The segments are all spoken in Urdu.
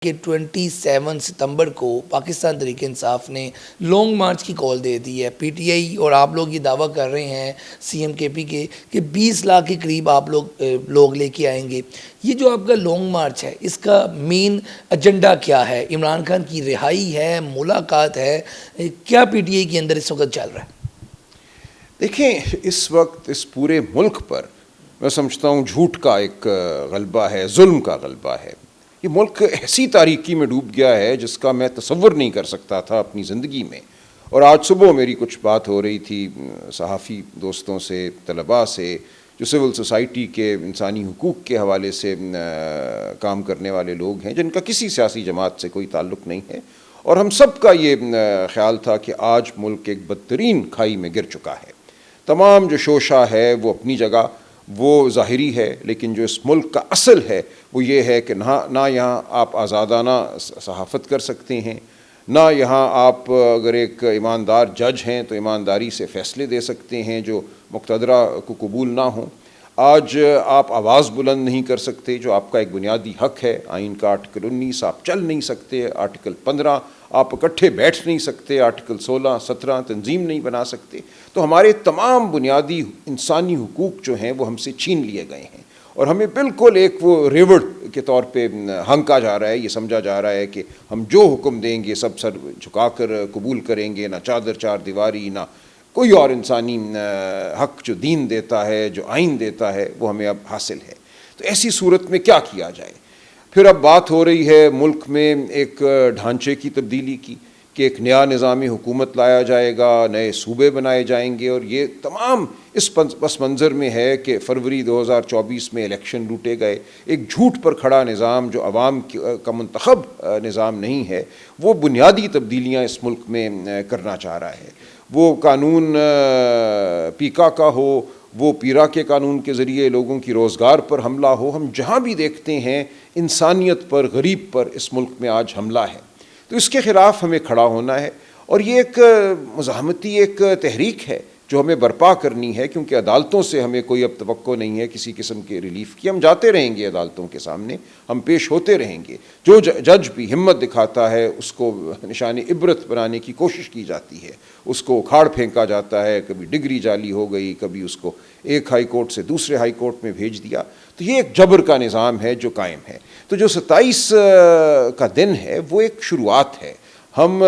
کہ 27 ستمبر کو پاکستان تحریک انصاف نے لانگ مارچ کی کال دے دی ہے. پی ٹی آئی اور آپ لوگ یہ دعویٰ کر رہے ہیں سی ایم کے پی کے کہ 20 لاکھ کے قریب آپ لوگ لے کے آئیں گے. یہ جو آپ کا لانگ مارچ ہے اس کا مین ایجنڈا کیا ہے؟ عمران خان کی رہائی ہے، ملاقات ہے، کیا پی ٹی آئی کے اندر اس وقت چل رہا ہے؟ دیکھیں، اس وقت اس پورے ملک پر میں سمجھتا ہوں جھوٹ کا ایک غلبہ ہے، ظلم کا غلبہ ہے. یہ ملک ایسی تاریکی میں ڈوب گیا ہے جس کا میں تصور نہیں کر سکتا تھا اپنی زندگی میں. اور آج صبح میری کچھ بات ہو رہی تھی صحافی دوستوں سے، طلباء سے، جو سول سوسائٹی کے انسانی حقوق کے حوالے سے کام کرنے والے لوگ ہیں، جن کا کسی سیاسی جماعت سے کوئی تعلق نہیں ہے. اور ہم سب کا یہ خیال تھا کہ آج ملک ایک بدترین کھائی میں گر چکا ہے. تمام جو شوشہ ہے وہ اپنی جگہ وہ ظاہری ہے، لیکن جو اس ملک کا اصل ہے وہ یہ ہے کہ نہ یہاں آپ آزادانہ صحافت کر سکتے ہیں، نہ یہاں آپ اگر ایک ایماندار جج ہیں تو ایمانداری سے فیصلے دے سکتے ہیں جو مقتدرہ کو قبول نہ ہوں. آج آپ آواز بلند نہیں کر سکتے جو آپ کا ایک بنیادی حق ہے. آئین کا آرٹیکل 19 آپ چل نہیں سکتے، آرٹیکل 15 آپ اکٹھے بیٹھ نہیں سکتے، آرٹیکل 16 17 تنظیم نہیں بنا سکتے. تو ہمارے تمام بنیادی انسانی حقوق جو ہیں وہ ہم سے چھین لیے گئے ہیں، اور ہمیں بالکل ایک وہ ریوڑ کے طور پہ ہنکا جا رہا ہے. یہ سمجھا جا رہا ہے کہ ہم جو حکم دیں گے سب سر جھکا کر قبول کریں گے، نہ چادر چار دیواری، نہ کوئی اور انسانی حق جو دین دیتا ہے، جو آئین دیتا ہے، وہ ہمیں اب حاصل ہے. تو ایسی صورت میں کیا کیا جائے؟ پھر اب بات ہو رہی ہے ملک میں ایک ڈھانچے کی تبدیلی کی، کہ ایک نیا نظام حکومت لایا جائے گا، نئے صوبے بنائے جائیں گے. اور یہ تمام اس پس منظر میں ہے کہ فروری 2024 میں الیکشن لوٹے گئے. ایک جھوٹ پر کھڑا نظام جو عوام کا منتخب نظام نہیں ہے، وہ بنیادی تبدیلیاں اس ملک میں کرنا چاہ رہا ہے. وہ قانون پیکا کا ہو، وہ پیرا کے قانون کے ذریعے لوگوں کی روزگار پر حملہ ہو. ہم جہاں بھی دیکھتے ہیں انسانیت پر، غریب پر اس ملک میں آج حملہ ہے. تو اس کے خلاف ہمیں کھڑا ہونا ہے، اور یہ ایک مزاحمتی ایک تحریک ہے جو ہمیں برپا کرنی ہے، کیونکہ عدالتوں سے ہمیں کوئی اب توقع نہیں ہے کسی قسم کے ریلیف کی. ہم جاتے رہیں گے عدالتوں کے سامنے، ہم پیش ہوتے رہیں گے. جو جج بھی ہمت دکھاتا ہے اس کو نشان عبرت بنانے کی کوشش کی جاتی ہے، اس کو اکھاڑ پھینکا جاتا ہے. کبھی ڈگری جعلی ہو گئی، کبھی اس کو ایک ہائی کورٹ سے دوسرے ہائی کورٹ میں بھیج دیا. تو یہ ایک جبر کا نظام ہے جو قائم ہے. تو جو 27 کا دن ہے وہ ایک شروعات ہے. ہم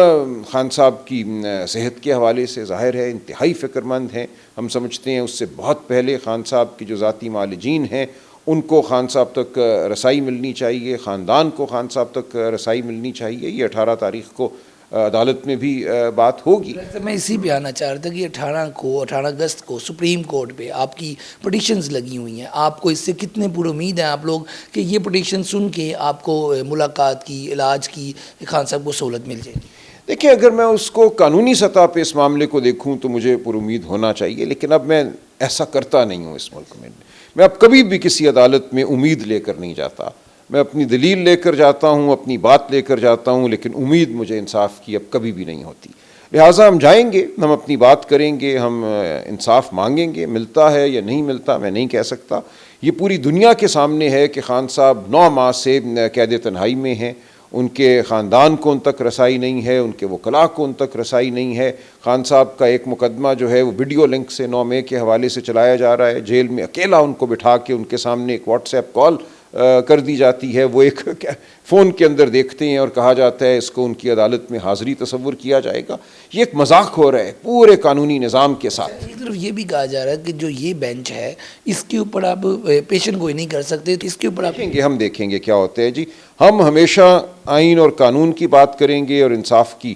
خان صاحب کی صحت کے حوالے سے ظاہر ہے انتہائی فکر مند ہیں. ہم سمجھتے ہیں اس سے بہت پہلے خان صاحب کی جو ذاتی معالجین ہیں ان کو خان صاحب تک رسائی ملنی چاہیے، خاندان کو خان صاحب تک رسائی ملنی چاہیے. یہ 18 تاریخ کو عدالت میں بھی بات ہوگی. میں اسی پہ آنا چاہ رہا تھا کہ 18 اگست کو سپریم کورٹ پہ آپ کی پٹیشنز لگی ہوئی ہیں. آپ کو اس سے کتنے پر امید ہیں آپ لوگ کہ یہ پٹیشن سن کے آپ کو ملاقات کی، علاج کی، خان صاحب کو سہولت مل جائے گی؟ دیکھیں، اگر میں اس کو قانونی سطح پہ اس معاملے کو دیکھوں تو مجھے پر امید ہونا چاہیے، لیکن اب میں ایسا کرتا نہیں ہوں اس ملک میں. میں اب کبھی بھی کسی عدالت میں امید لے کر نہیں جاتا. میں اپنی دلیل لے کر جاتا ہوں، اپنی بات لے کر جاتا ہوں، لیکن امید مجھے انصاف کی اب کبھی بھی نہیں ہوتی. لہٰذا ہم جائیں گے، ہم اپنی بات کریں گے، ہم انصاف مانگیں گے. ملتا ہے یا نہیں ملتا میں نہیں کہہ سکتا. یہ پوری دنیا کے سامنے ہے کہ خان صاحب 9 ماہ سے قید تنہائی میں ہیں. ان کے خاندان کو ان تک رسائی نہیں ہے، ان کے وکلاء کو ان تک رسائی نہیں ہے. خان صاحب کا ایک مقدمہ جو ہے وہ ویڈیو لنک سے 9 مئی کے حوالے سے چلایا جا رہا ہے. جیل میں اکیلا ان کو بٹھا کے ان کے سامنے ایک واٹس ایپ کال کر دی جاتی ہے. وہ ایک فون کے اندر دیکھتے ہیں اور کہا جاتا ہے اس کو ان کی عدالت میں حاضری تصور کیا جائے گا. یہ ایک مذاق ہو رہا ہے پورے قانونی نظام کے ساتھ. ایک طرف یہ بھی کہا جا رہا ہے کہ جو یہ بینچ ہے اس کے اوپر آپ پیشن گوئی نہیں کر سکتے، تو اس کے اوپر ہم دیکھیں گے کیا ہوتا ہے. جی، ہم ہمیشہ آئین اور قانون کی بات کریں گے اور انصاف کی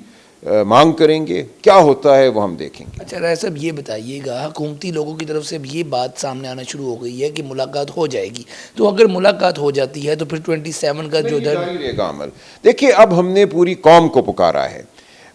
مانگ کریں گے. کیا ہوتا ہے وہ ہم دیکھیں گے. اچھا رائے صاحب، یہ بتائیے گا، حکومتی لوگوں کی طرف سے یہ بات سامنے آنا شروع ہو گئی ہے کہ ملاقات ہو جائے گی، تو اگر ملاقات ہو جاتی ہے تو پھر 27 کا جو جاری رہے گا عمل. دیکھیے، اب ہم نے پوری قوم کو پکارا ہے.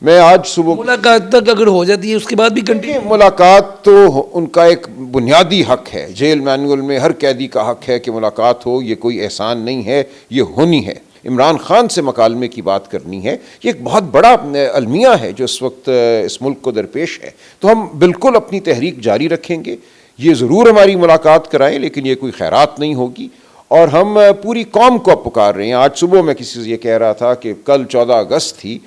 میں آج صبح ملاقات تک اگر ہو جاتی ہے اس کے بعد بھی ملاقات تو ان کا ایک بنیادی حق ہے. جیل مینول میں ہر قیدی کا حق ہے کہ ملاقات ہو. یہ کوئی احسان نہیں ہے، یہ ہونی ہے. عمران خان سے مکالمے کی بات کرنی ہے. یہ ایک بہت بڑا المیہ ہے جو اس وقت اس ملک کو درپیش ہے. تو ہم بالکل اپنی تحریک جاری رکھیں گے. یہ ضرور ہماری ملاقات کرائیں، لیکن یہ کوئی خیرات نہیں ہوگی. اور ہم پوری قوم کو اب پکار رہے ہیں. آج صبح میں کسی سے یہ کہہ رہا تھا کہ کل 14 اگست تھی,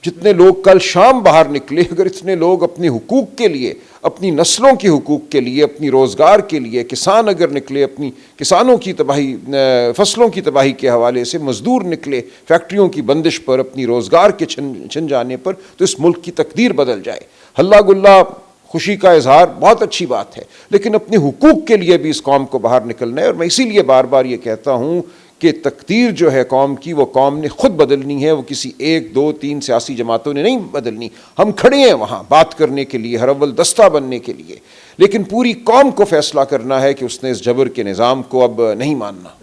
جتنے لوگ کل شام باہر نکلے, اگر اتنے لوگ اپنے حقوق کے لیے, اپنی نسلوں کے حقوق کے لیے, اپنی روزگار کے لیے, کسان اگر نکلے اپنی کسانوں کی تباہی, فصلوں کی تباہی کے حوالے سے, مزدور نکلے فیکٹریوں کی بندش پر, اپنی روزگار کے چھن جانے پر, تو اس ملک کی تقدیر بدل جائے. ہلا گلا خوشی کا اظہار بہت اچھی بات ہے, لیکن اپنے حقوق کے لیے بھی اس قوم کو باہر نکلنا ہے. اور میں اسی لیے بار بار یہ کہتا ہوں کہ تقدیر جو ہے قوم کی, وہ قوم نے خود بدلنی ہے, وہ کسی 1 2 3 سیاسی جماعتوں نے نہیں بدلنی. ہم کھڑے ہیں وہاں بات کرنے کے لیے, ہر اول دستہ بننے کے لیے, لیکن پوری قوم کو فیصلہ کرنا ہے کہ اس نے اس جبر کے نظام کو اب نہیں ماننا.